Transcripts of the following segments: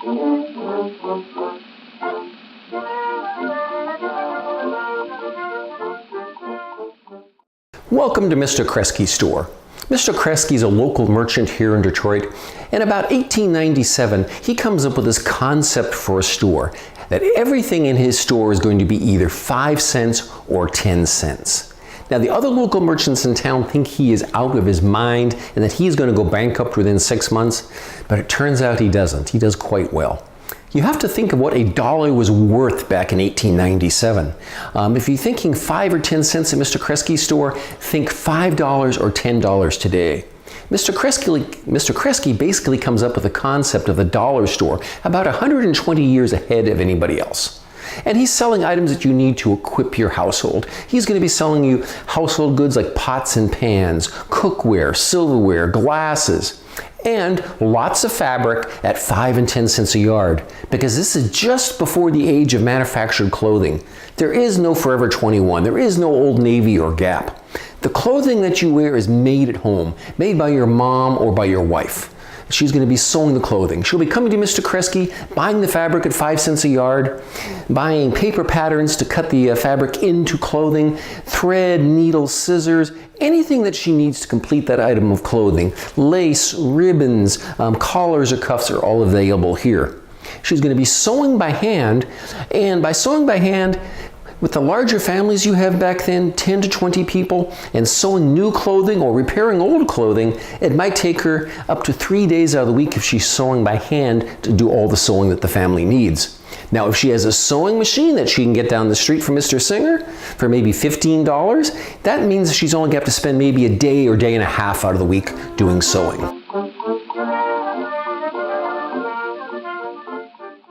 Welcome to Mr. Kresge's store. Mr. Kresge is a local merchant here in Detroit. In about 1897, he comes up with this concept for a store, that everything in his store is going to be either 5 cents or 10 cents. Now, the other local merchants in town think he is out of his mind and that he's going to go bankrupt within 6 months, but it turns out he doesn't. He does quite well. You have to think of what a dollar was worth back in 1897. If you're thinking 5 or 10 cents at Mr. Kresge's store, think $5 or $10 today. Mr. Kresge basically comes up with the concept of the dollar store about 120 years ahead of anybody else. And he's selling items that you need to equip your household. He's going to be selling you household goods like pots and pans, cookware, silverware, glasses, and lots of fabric at 5 and 10 cents a yard, because this is just before the age of manufactured clothing. There is no Forever 21. There is no Old Navy or Gap. The clothing that you wear is made at home, made by your mom or by your wife. She's going to be sewing the clothing. She'll be coming to Mr. Kresge, buying the fabric at 5 cents a yard, buying paper patterns to cut the fabric into clothing, thread, needles, scissors, anything that she needs to complete that item of clothing. Lace, ribbons, collars or cuffs are all available here. She's going to be sewing by hand, and by sewing by hand, with the larger families you have back then, 10 to 20 people, and sewing new clothing or repairing old clothing, it might take her up to 3 days out of the week if she's sewing by hand to do all the sewing that the family needs. Now, if she has a sewing machine that she can get down the street from Mr. Singer for maybe $15, that means she's only going to have to spend maybe a day or day and a half out of the week doing sewing.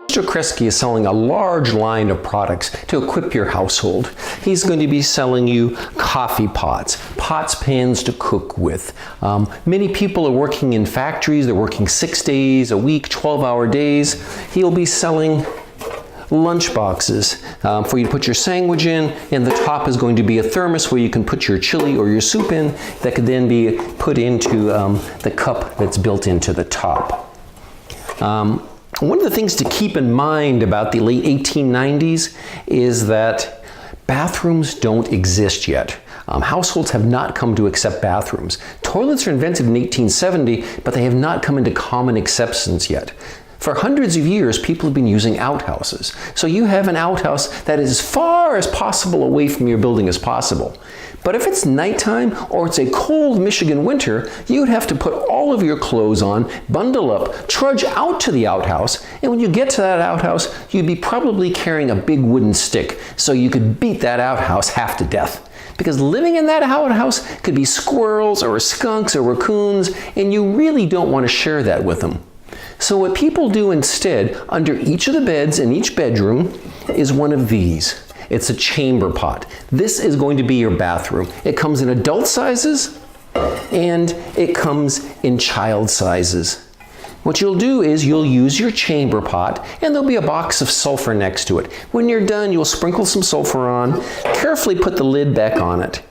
Mr. Kresge is selling a large line of products to equip your household. He's going to be selling you coffee pots, pans to cook with. Many people are working in factories. They're working 6 days a week, 12-hour days. He'll be selling lunch boxes for you to put your sandwich in, and the top is going to be a thermos where you can put your chili or your soup in that could then be put into the cup that's built into the top. One of the things to keep in mind about the late 1890s is that bathrooms don't exist yet. Households have not come to accept bathrooms. Toilets are invented in 1870, but they have not come into common acceptance yet. For hundreds of years, people have been using outhouses. So you have an outhouse that is as far as possible away from your building as possible. But if it's nighttime or it's a cold Michigan winter, you'd have to put all of your clothes on, bundle up, trudge out to the outhouse, and when you get to that outhouse, you'd be probably carrying a big wooden stick so you could beat that outhouse half to death. Because living in that outhouse could be squirrels or skunks or raccoons, and you really don't want to share that with them. So what people do instead, under each of the beds in each bedroom, is one of these. It's a chamber pot. This is going to be your bathroom. It comes in adult sizes and it comes in child sizes. What you'll do is you'll use your chamber pot, and there'll be a box of sulfur next to it. When you're done, you'll sprinkle some sulfur on, carefully put the lid back on it.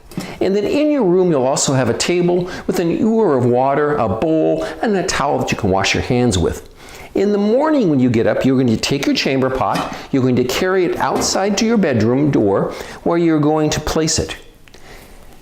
And then in your room, you'll also have a table with an ewer of water, a bowl, and a towel that you can wash your hands with. In the morning when you get up, you're going to take your chamber pot, you're going to carry it outside to your bedroom door where you're going to place it.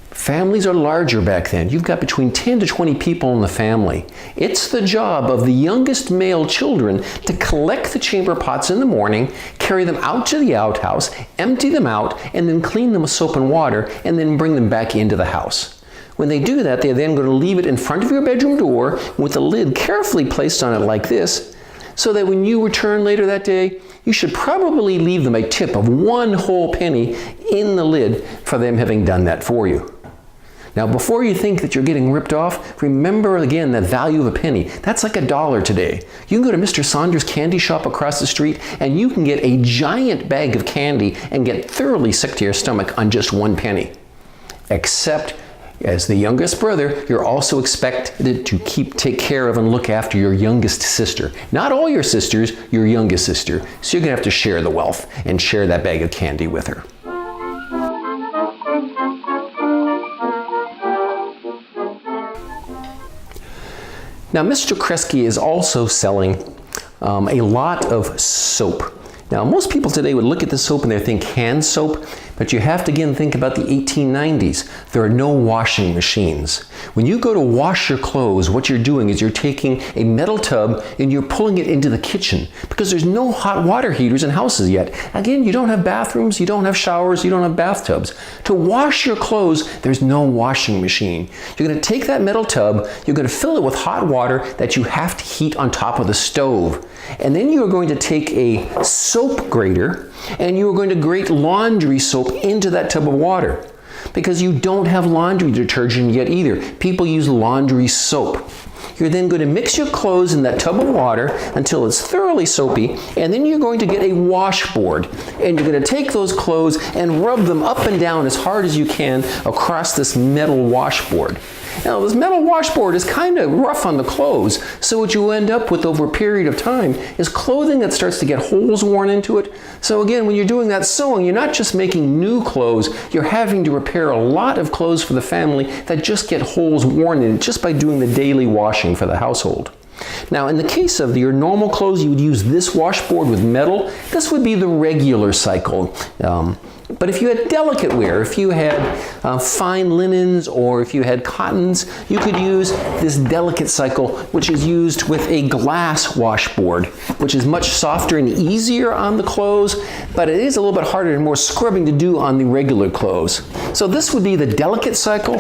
Families are larger back then. You've got between 10 to 20 people in the family. It's the job of the youngest male children to collect the chamber pots in the morning, carry them out to the outhouse, empty them out, and then clean them with soap and water, and then bring them back into the house. When they do that, they're then going to leave it in front of your bedroom door with the lid carefully placed on it like this, so that when you return later that day, you should probably leave them a tip of 1 whole penny in the lid for them having done that for you. Now, before you think that you're getting ripped off, remember again the value of a penny. That's like $1 today. You can go to Mr. Saunders' candy shop across the street and you can get a giant bag of candy and get thoroughly sick to your stomach on just 1 penny. Except, as the youngest brother, you're also expected to take care of and look after your youngest sister. Not all your sisters, your youngest sister. So you're going to have to share the wealth and share that bag of candy with her. Now, Mr. Kresge is also selling a lot of soap. Now, most people today would look at the soap and they think hand soap, but you have to again think about the 1890s. There are no washing machines. When you go to wash your clothes, what you're doing is you're taking a metal tub and you're pulling it into the kitchen because there's no hot water heaters in houses yet. Again, you don't have bathrooms, you don't have showers, you don't have bathtubs. To wash your clothes, there's no washing machine. You're going to take that metal tub, you're going to fill it with hot water that you have to heat on top of the stove. And then you're going to take a soap grater and you're going to grate laundry soap into that tub of water because you don't have laundry detergent yet either. People use laundry soap. You're then going to mix your clothes in that tub of water until it's thoroughly soapy, and then you're going to get a washboard and you're going to take those clothes and rub them up and down as hard as you can across this metal washboard. Now, this metal washboard is kind of rough on the clothes, so what you end up with over a period of time is clothing that starts to get holes worn into it. So again, when you're doing that sewing, you're not just making new clothes, you're having to repair a lot of clothes for the family that just get holes worn in it just by doing the daily washing for the household. Now, in the case of your normal clothes, you would use this washboard with metal. This would be the regular cycle. But if you had delicate wear, if you had fine linens or if you had cottons, you could use this delicate cycle, which is used with a glass washboard, which is much softer and easier on the clothes, but it is a little bit harder and more scrubbing to do on the regular clothes. So this would be the delicate cycle,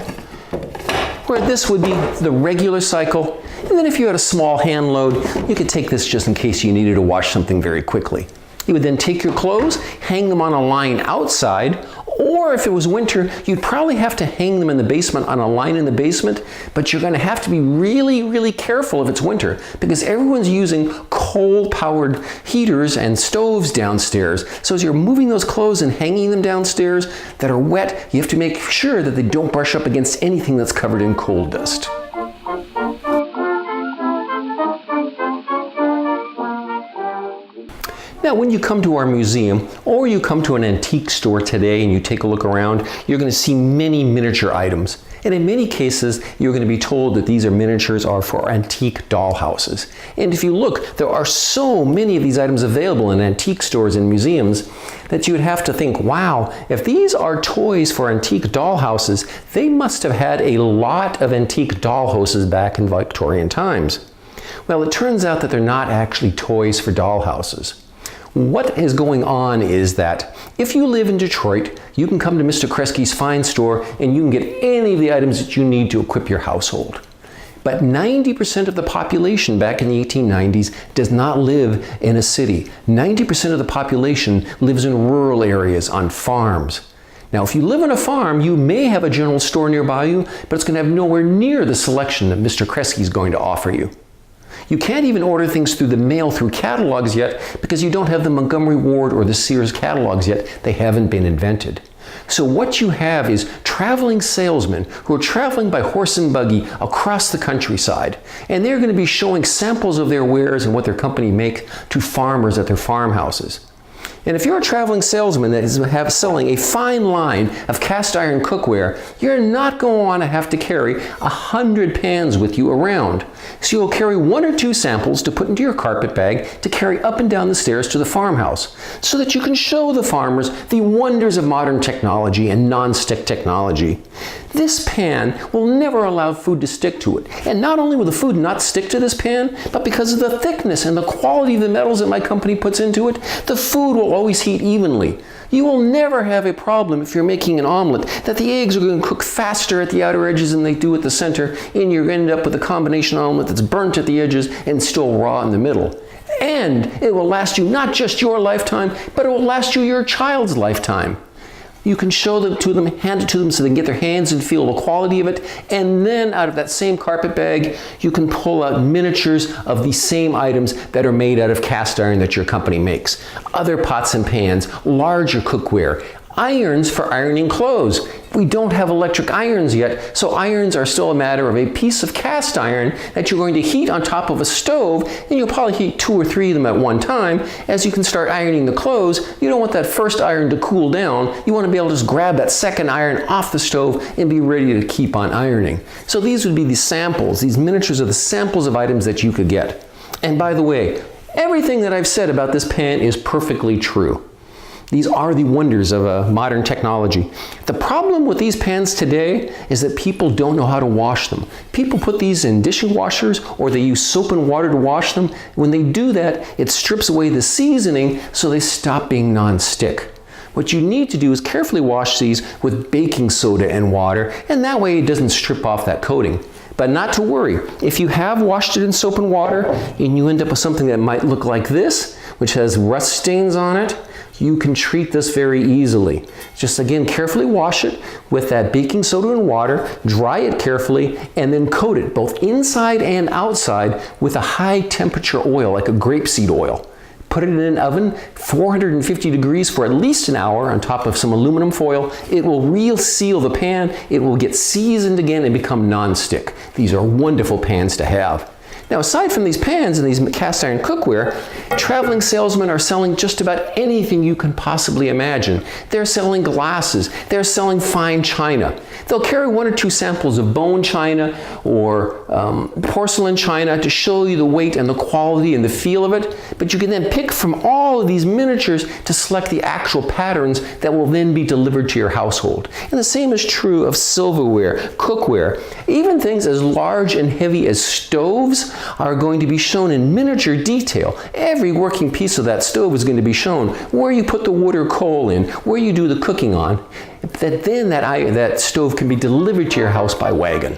where this would be the regular cycle. And then if you had a small hand load, you could take this just in case you needed to wash something very quickly. You would then take your clothes, hang them on a line outside, or if it was winter, you'd probably have to hang them in the basement on a line in the basement, but you're going to have to be really, really careful if it's winter because everyone's using coal-powered heaters and stoves downstairs. So as you're moving those clothes and hanging them downstairs that are wet, you have to make sure that they don't brush up against anything that's covered in coal dust. Now, when you come to our museum or you come to an antique store today and you take a look around, you're going to see many miniature items. And in many cases, you're going to be told that these miniatures are for antique dollhouses. And if you look, there are so many of these items available in antique stores and museums that you would have to think, wow, if these are toys for antique dollhouses, they must have had a lot of antique dollhouses back in Victorian times. Well, it turns out that they're not actually toys for dollhouses. What is going on is that if you live in Detroit, you can come to Mr. Kresge's Fine Store and you can get any of the items that you need to equip your household. But 90% of the population back in the 1890s does not live in a city. 90% of the population lives in rural areas on farms. Now, if you live on a farm, you may have a general store nearby you, but it's going to have nowhere near the selection that Mr. Kresge is going to offer you. You can't even order things through the mail through catalogs yet because you don't have the Montgomery Ward or the Sears catalogs yet. They haven't been invented. So what you have is traveling salesmen who are traveling by horse and buggy across the countryside. And they're going to be showing samples of their wares and what their company make to farmers at their farmhouses. And if you're a traveling salesman that is selling a fine line of cast iron cookware, you're not going to want to have to carry 100 pans with you around. So you'll carry 1 or 2 samples to put into your carpet bag to carry up and down the stairs to the farmhouse so that you can show the farmers the wonders of modern technology and non-stick technology. This pan will never allow food to stick to it. And not only will the food not stick to this pan, but because of the thickness and the quality of the metals that my company puts into it, the food will always heat evenly. You will never have a problem if you're making an omelet that the eggs are going to cook faster at the outer edges than they do at the center, and you're going to end up with a combination omelet that's burnt at the edges and still raw in the middle. And it will last you not just your lifetime, but it will last you your child's lifetime. You can show them to them, hand it to them so they can get their hands and feel the quality of it. And then out of that same carpet bag, you can pull out miniatures of the same items that are made out of cast iron that your company makes. Other pots and pans, larger cookware, irons for ironing clothes. We don't have electric irons yet, so irons are still a matter of a piece of cast iron that you're going to heat on top of a stove, and you'll probably heat 2 or 3 of them at one time. As you can start ironing the clothes, you don't want that first iron to cool down. You want to be able to just grab that second iron off the stove and be ready to keep on ironing. So these would be the samples. These miniatures are the samples of items that you could get. And by the way, Everything that I've said about this pan is perfectly true. These are the wonders of modern technology. The problem with these pans today is that people don't know how to wash them. People put these in dishwashers or they use soap and water to wash them. When they do that, it strips away the seasoning so they stop being non-stick. What you need to do is carefully wash these with baking soda and water, and that way it doesn't strip off that coating. But not to worry, if you have washed it in soap and water and you end up with something that might look like this, which has rust stains on it, you can treat this very easily. Just again, carefully wash it with that baking soda and water, dry it carefully, and then coat it both inside and outside with a high temperature oil, like a grapeseed oil. Put it in an oven, 450 degrees for at least an hour on top of some aluminum foil. It will reseal the pan, it will get seasoned again and become non-stick. These are wonderful pans to have. Now, aside from these pans and these cast iron cookware, traveling salesmen are selling just about anything you can possibly imagine. They're selling glasses, they're selling fine china. They'll carry 1 or 2 samples of bone china or porcelain china to show you the weight and the quality and the feel of it, but you can then pick from all of these miniatures to select the actual patterns that will then be delivered to your household. And the same is true of silverware, cookware, even things as large and heavy as stoves are going to be shown in miniature detail. Every working piece of that stove is going to be shown, where you put the wood or coal in, where you do the cooking on, that then that stove can be delivered to your house by wagon.